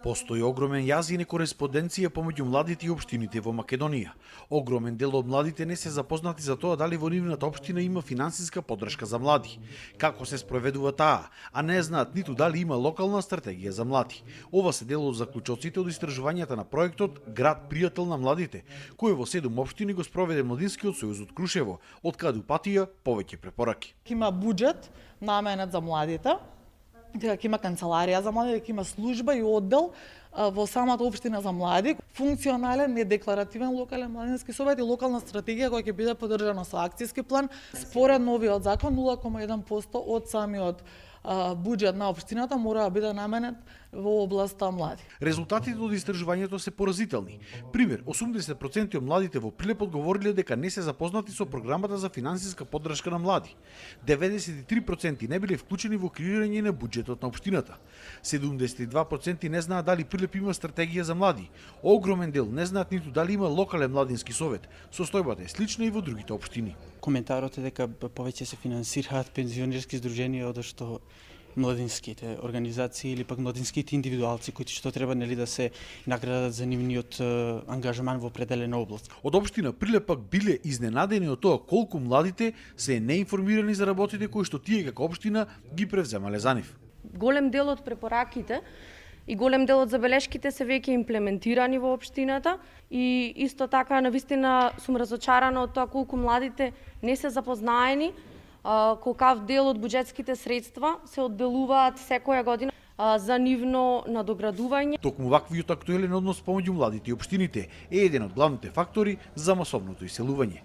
Постои огромен јаз и некореспонденција помеѓу младите и општините во Македонија. Огромен дел од младите не се запознати за тоа дали во нивната општина има финансиска поддршка за млади, како се спроведува таа, а не знаат ниту дали има локална стратегија за млади. Ова се дел од заклучоците од истражувањата на проектот Град пријател на младите, кој во 7 општини го спроведе Младинскиот сојуз од Крушево, од каде упатија повеќе препораки. Има буџет наменет за младите, дека има канцеларија за млади, дека има служба и оддел во самата општина за млади, функционален, недекларативен локален младински совет и локална стратегија која ќе биде поддржана со акцијски план. Според новиот закон 0,1% од самиот буџет на општината мора да биде наменет во областа млади. Резултатите од истражувањето се поразителни. Пример, 80% од младите во Прилеп одговориле дека не се запознати со програмата за финансиска поддршка на млади. 93% не биле вклучени во креирање на буџетот на општината. 72% не знаат дали Прилеп има стратегија за млади. Огромен дел не знаат ниту дали има локален младински совет. Состојбата е слична и во другите општини. Коментарот е дека повеќе се финансираат пензионерски здруженија од што младинските организации или пак младинските индивидуалци кои што треба да се наградат за нивниот ангажман во определена област. Од општина Прилеп пак биле изненадени од тоа колку младите се неинформирани за работите кои што тие како општина ги превземале за нив. Голем дел од препораките и голем дел од забелешките се веќе имплементирани во општината и исто така навистина сум разочарана од тоа колку младите не се запознаени колкав дел од буџетските средства се одделуваат секоја година за нивно надоградување. Токму ваквиот актуелен однос помеѓу младите и општините е еден од главните фактори за масовното иселување.